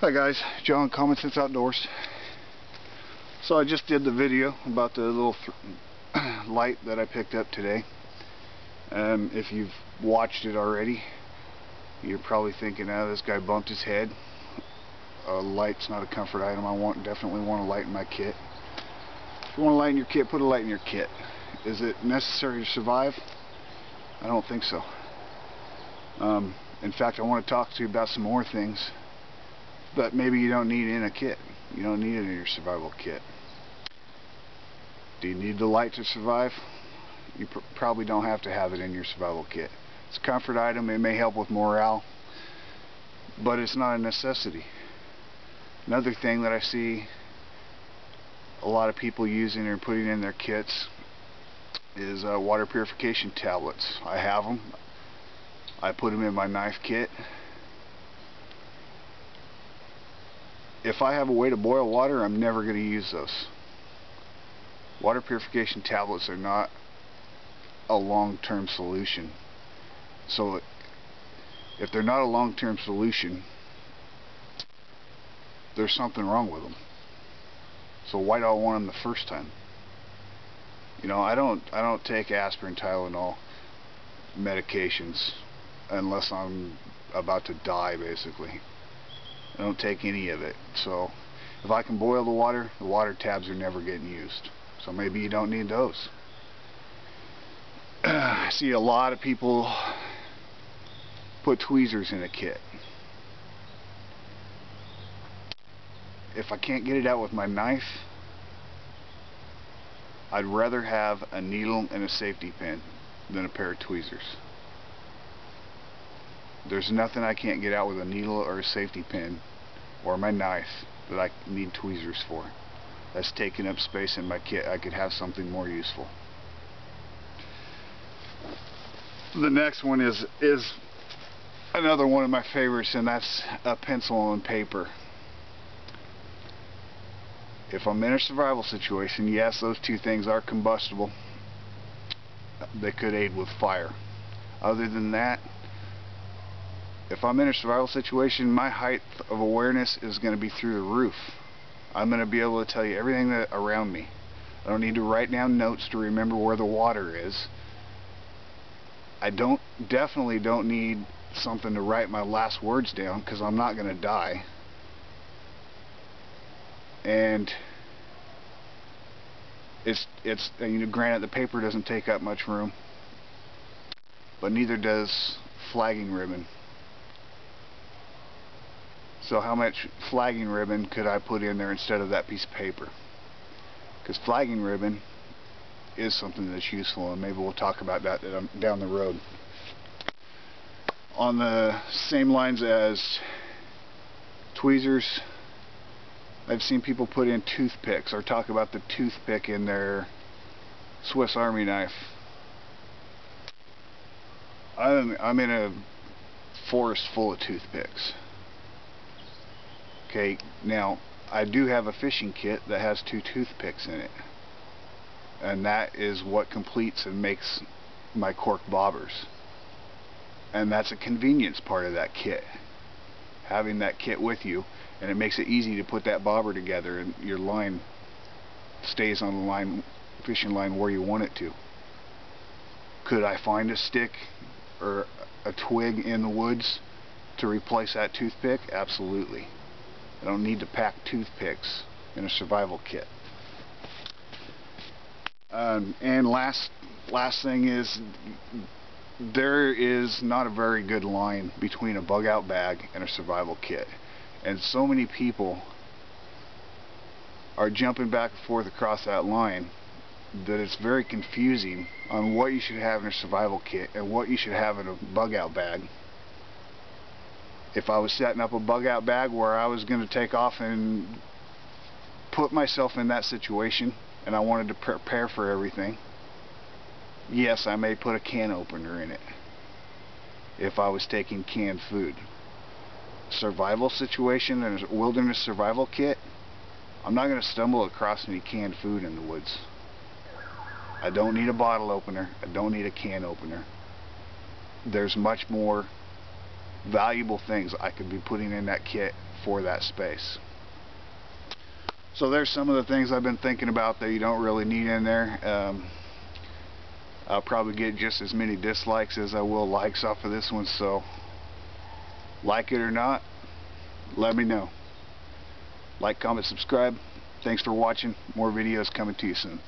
Hi guys, John, Common Sense Outdoors. So I just did the video about the little light that I picked up today. If you've watched it already, you're probably thinking, oh, this guy bumped his head. A light's not a comfort item. I definitely want a light in my kit. If you want a light in your kit, put a light in your kit. Is it necessary to survive? I don't think so. In fact, I want to talk to you about some more things. But maybe you don't need it in a kit. You don't need it in your survival kit. Do you need the light to survive? You probably don't have to have it in your survival kit. It's a comfort item. It may help with morale, but it's not a necessity. Another thing that I see a lot of people using or putting in their kits is water purification tablets. I have them. I put them in my knife kit. If I have a way to boil water, I'm never going to use those. Water purification tablets are not a long-term solution. So if they're not a long-term solution, there's something wrong with them. So why do I want them the first time? You know, I don't take aspirin, Tylenol, medications unless I'm about to die, basically. I don't take any of it. So if I can boil the water tabs are never getting used. So maybe you don't need those. I see a lot of people put tweezers in a kit. If I can't get it out with my knife, I'd rather have a needle and a safety pin than a pair of tweezers. There's nothing I can't get out with a needle or a safety pin or my knife that I need tweezers for. That's taking up space in my kit. I could have something more useful. The next one is another one of my favorites, and that's a pencil and paper. If I'm in a survival situation, yes, those two things are combustible. They could aid with fire. Other than that, if I'm in a survival situation, my height of awareness is going to be through the roof. I'm going to be able to tell you everything that around me. I don't need to write down notes to remember where the water is. I definitely don't need something to write my last words down, because I'm not going to die. And it's you know, granted, the paper doesn't take up much room, but neither does flagging ribbon. So how much flagging ribbon could I put in there instead of that piece of paper? Because flagging ribbon is something that's useful, and maybe we'll talk about that down the road. On the same lines as tweezers, I've seen people put in toothpicks or talk about the toothpick in their Swiss Army knife. I'm in a forest full of toothpicks. Okay, now I do have a fishing kit that has 2 toothpicks in it, and that is what completes and makes my cork bobbers. And that's a convenience part of that kit, having that kit with you, and it makes it easy to put that bobber together, and your line stays on the line, fishing line, where you want it to. Could I find a stick or a twig in the woods to replace that toothpick? Absolutely. I don't need to pack toothpicks in a survival kit. And last thing is, there is not a very good line between a bug out bag and a survival kit. And so many people are jumping back and forth across that line that it's very confusing on what you should have in a survival kit and what you should have in a bug out bag. If I was setting up a bug out bag where I was going to take off and put myself in that situation, and I wanted to prepare for everything, yes, I may put a can opener in it if I was taking canned food. Survival situation and a wilderness survival kit, I'm not going to stumble across any canned food in the woods. I don't need a bottle opener. I don't need a can opener. There's much more valuable things I could be putting in that kit for that space. So there's some of the things I've been thinking about that you don't really need in there. I'll probably get just as many dislikes as I will likes off of this one, so like it or not, let me know. Like, comment, subscribe. Thanks for watching. More videos coming to you soon.